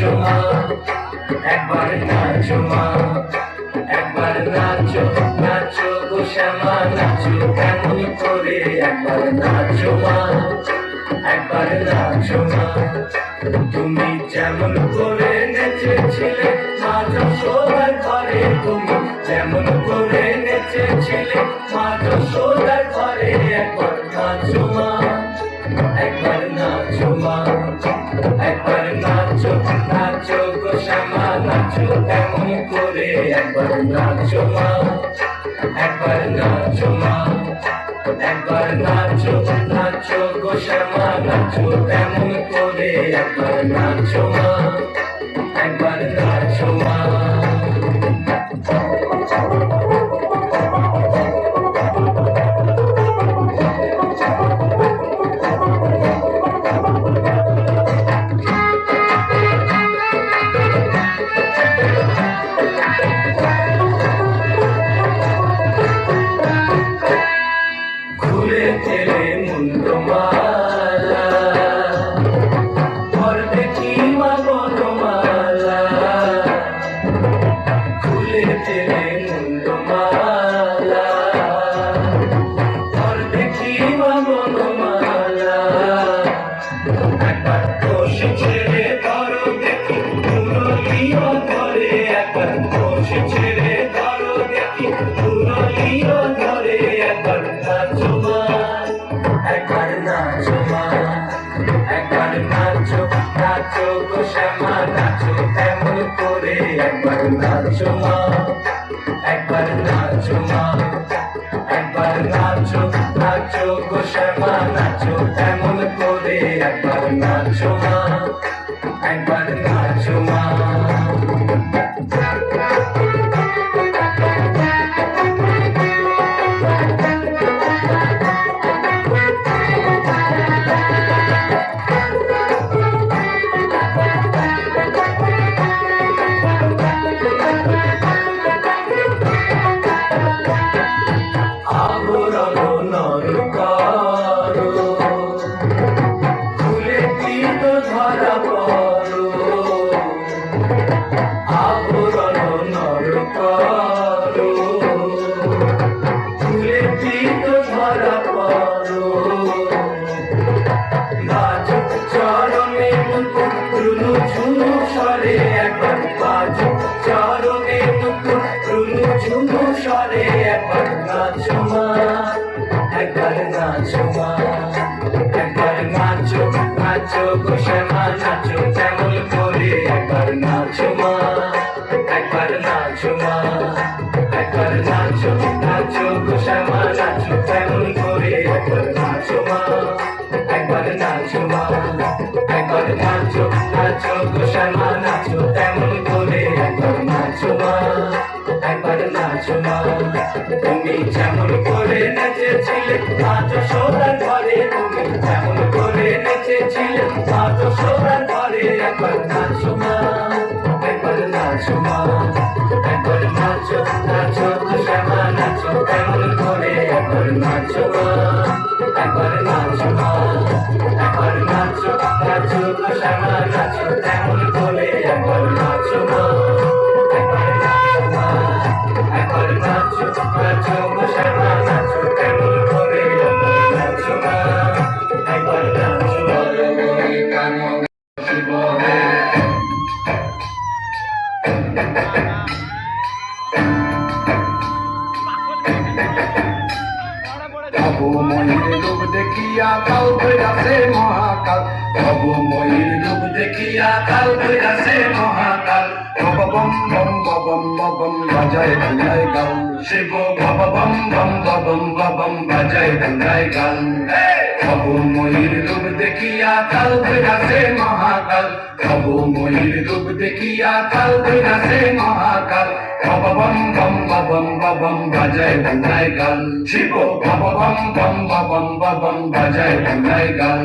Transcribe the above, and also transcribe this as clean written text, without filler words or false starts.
নাচো মা, একবার নাচো মা, একবার নাচো নাচো গো শ্যামা নাচো কেমন করে, একবার নাচো মা, একবার নাচো মা। তুমি যেমন করে নেচেছিলে মা যশোদার ঘরে, তুমি যেমন করে নেচেছিলে মা যশোদার ঘরে, একবার নাচো মা, একবার নাচো মা, একবার নাচো নাচো গো শ্যামা নাচো কেমন করে, একবার নাচো মা, একবার নাচো মা, একবার নাচো নাচো গো শ্যামা নাচো কেমন করে, একবার নাচো মা, একবার নাচো মা। খুলে তেলে মুন্ডমালা, ঘর দেখি মা বনমালা, খুলে তেলে মুন্ডমালা, ঘর দেখি মা বনমালা, একবার বসে ছেড়ে ধরো দেখি মুরলিও ধরে, একবার বসে ছেড়ে ধরো দেখি মুরলিও ধরে, একবার নাচো মা, একবার নাচো মা, একবার নাচো নাচো গো শ্যামা নাচো তেমন করে, একবার নাচো মা, একবার নাচো মা, একবার নাচো নাচো গো শ্যামা নাচো তেমন করে, একবার নাচো মা, একবার নাচো মা। আবরণ নর করো, খুলে তীর্থ ধরা পড়ো, আবরণ নর করো, খুলে তীর্থ ধরা পড়ো, বাজুক চরণে মুকুট রুনু ঝুনু স্বরে, একবার বাজুক চরণে মুকুট রুনু ঝুনু স্বরে, একবার নাচো মা, একবার নাচো মা, একবার নাচো নাচো গো শ্যামা নাচো তেমন করে, একবার নাচো মা, একবার নাচো মা, একবার নাচো নাচো গো শ্যামা নাচো তেমন করে, একবার নাচো মা, একবার নাচো মা, একবার নাচো নাচো গো শ্যামা নাচো তেমন করে, একবার নাচো মা, একবার নাচো মা। তুমি যেমন করে নেচেছিলে মা যশোদার ঘরে, তুমি যেমন করে নেচেছিলে মা যশোদার ঘরে, একবার নাচো মা, একবার নাচো মা, একবার নাচো নাচো গো শ্যামা নাচো তেমন করে, একবার নাচো মা, একবার নাচো মা, একবার নাচো নাচো গো শ্যামা নাচো তেমন করে, একবার নাচো মা, একবার নাচো মা, একবার নাচো নাচো গো শ্যামা নাচো তেমন করে, একবার নাচো মা, একবার নাচো তবু ময়ূর রূপ দেখিয়া কাল ধৈরাছে মহাকাল, তবু ময়ূর রূপ দেখিয়া কাল ধৈরাছে মহাকাল, বম বম বম বম বাজায় ধুলাই গাল, শিব বম বম বম বম বাজায় ধুলাই গাল। তবু ময়ূর রূপ দেখিয়া কাল ধৈরাছে মহাকাল, তবু ময়ূর রূপ দেখিয়া কাল ধৈরাছে মহাকাল, বম বম বম বম বাজায় ধুলাই গাল, শিব বম বম বম বম বাজায় ধুলাই গাল।